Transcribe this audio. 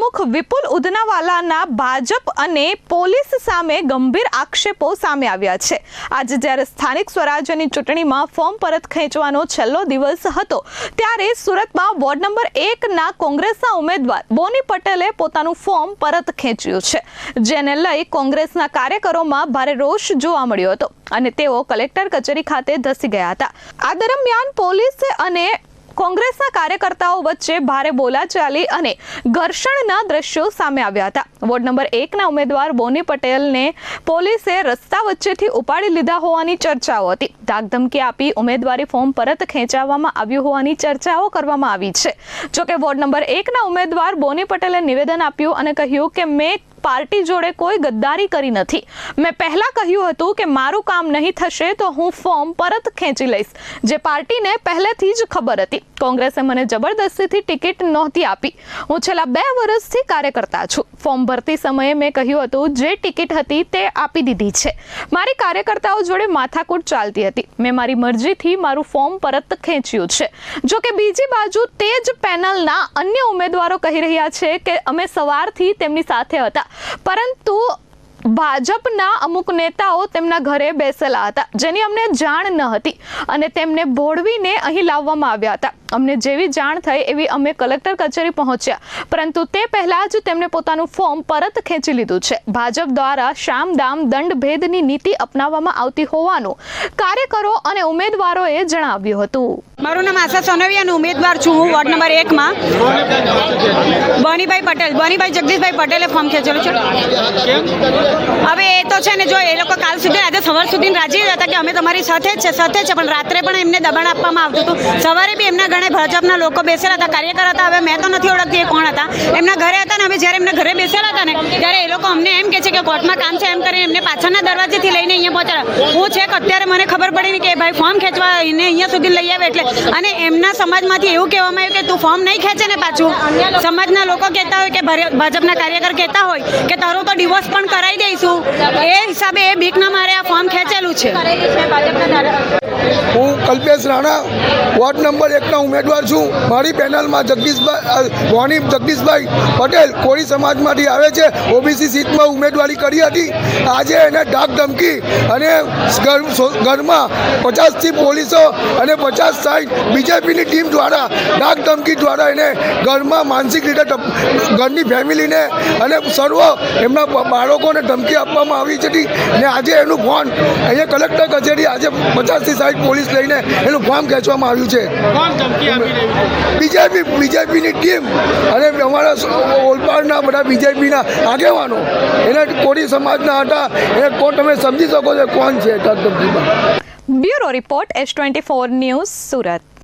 પ્રમુખ વિપુલ ઉદનાવાલાના ભાજપ અને પોલીસ સામે ગંભીર આક્ષેપો સામે આવ્યા છે। આજે જ્યારે સ્થાનિક સ્વરાજ્યની ચૂંટણીમાં ફોર્મ પરત ખેંચવાનો છેલ્લો દિવસ હતો ત્યારે સુરતમાં વોર્ડ નંબર 1ના કોંગ્રેસના ઉમેદવાર બોની પટેલે પોતાનું ફોર્મ પરત ખેંચ્યું છે, જેને લઈ કોંગ્રેસના કાર્યકરોમાં ભારે રોષ જોવા મળ્યો હતો અને તેઓ કલેક્ટર કચેરી ખાતે ધસી ગયા હતા। આ દરમિયાન પોલીસ અને કોંગ્રેસના કાર્યકર્તાઓ વચ્ચે ભારે બોલાચાલી અને ઘર્ષણના દ્રશ્યો સામે આવ્યા હતા। વોર્ડ નંબર 1ના ઉમેદવાર બોની પટેલને પોલીસે રસ્તા વચ્ચેથી ઉપાડી લીધા હોવાની ચર્ચાઓ હતી। ધાકધમકી આપી ઉમેદવારી ફોર્મ પરત ખેંચવામાં આવ્યું હોવાની ચર્ચાઓ કરવામાં આવી છે। જોકે વોર્ડ નંબર 1ના ઉમેદવાર બોની પટેલે નિવેદન આપ્યું અને કહ્યું કે મેં પાર્ટી જોડે કોઈ ગદ્દારી કરી નથી। મેં પહેલા કહ્યું હતું કે મારું કામ નહીં થશે તો હું ફોર્મ પરત ખેંચી લઈશ, જે પાર્ટીને પહેલેથી જ ખબર હતી। કોંગ્રેસે મને જબરદસ્તીથી ટિકિટ નહોતી આપી। હું છેલ્લા 2 વર્ષથી કાર્યકર્તા છું। ફોર્મ ભરતી સમયે મેં કહ્યું હતું જે ટિકિટ હતી તે આપી દીધી છે। મારી કાર્યકર્તાઓ જોડે માથાકૂટ ચાલતી હતી। મેં મારી મરજીથી મારું ફોર્મ પરત ખેંચ્યું છે। જોકે બીજી બાજુ તે જ પેનલના અન્ય ઉમેદવારો કહી રહ્યા છે કે અમે સવારથી તેમની સાથે હતા, પરંતુ ભાજપના અમુક નેતાઓ તેમના ઘરે બેસેલા હતા, જેની અમને જાણ ન હતી અને તેમને ભોળવીને અહીં લાવવામાં આવ્યા હતા। અમને જેવી જાણ થઈ એવી અમે કલેક્ટર કચેરી પહોંચ્યા, પરંતુ તે પહેલા જ તેમણે પોતાનું ફોર્મ પરત ખેંચી લીધું છે। ભાજપ દ્વારા શામ દામ દંડ ભેદની નીતિ અપનાવવામાં આવતી હોવાનું કાર્યકરો અને ઉમેદવારોએ જણાવ્યું હતું। મારું નામ આશા સોનવી અને ઉમેદવાર છું હું વોર્ડ નંબર 1માં। બોનીભાઈ પટેલ, બોનીભાઈ જગદીશભાઈ પટેલે ફોર્મ ખેંચેલું છે। હવે એ તો છે ને, જો એ લોકો કાલ સુધી આજે સવાર સુધી રાજી હતા કે અમે તમારી સાથે જ છે, પણ રાત્રે પણ એમને દબાણ આપવામાં આવતું હતું। સવારે બી એમના ઘરે ભાજપના લોકો બેસેલા હતા, કાર્યકર હતા। હવે મેં તો નથી ઓળખતી એ કોણ હતા, એમના ઘરે હતા ને અમે જ્યારે એમના ઘરે બેસેલા હતા ને ત્યારે એ લોકો અમને એમ કહે છે કે કોર્ટમાં કામ છે એમ કરીને એમને પાછળના દરવાજેથી લઈને અહીંયા પહોંચાડ્યા। હું છે કે અત્યારે મને ખબર પડી કે ભાઈ ફોર્મ ખેંચવા એને અહીંયા સુધી લઈ આવે એટલે, અને એમના સમાજમાંથી એવું કહેવામાં આવ્યું કે તું ફોર્મ નહીં ખેંચે ને પાછું સમાજના લોકો કહેતા હોય કે ભાજપના કાર્યકર કહેતા હોય કે તારું તો ડિવોર્સ પણ કરાવી દઈશું, એ હિસાબે એ બીકના મારે આ ફોર્મ ખેંચેલું છે। હું કલ્પેશ રાણા વોર્ડ નંબર 1ના ઉમેદવાર છું। મારી પેનલમાં બોની જગદીશભાઈ પટેલ કોળી સમાજમાંથી આવે છે, ઓબીસી સીટમાં ઉમેદવારી કરી હતી। આજે એને ધાક ધમકી અને ઘરમાં 50થી પોલીસો અને 50-60 બીજેપીની ટીમ દ્વારા ધાક ધમકી દ્વારા એને ઘરમાં માનસિક રીતે ઘરની ફેમિલીને અને સર્વ એમના બાળકોને ધમકી આપવામાં આવી છે ને આજે એનું ફોન અહીંયા કલેક્ટર કચેરી આજે 50થી 60 પોલીસ લઈને એનું ફોર્મ ખેંચવામાં આવ્યું છે। બીજેપીની ટીમ અને અમારા ઓલપાડના બધા બીજેપીના આગેવાનો એને કોળી સમાજના હતા, એને કોણ તમે સમજી શકો છો કોણ છે। Bureau report S24 news Surat.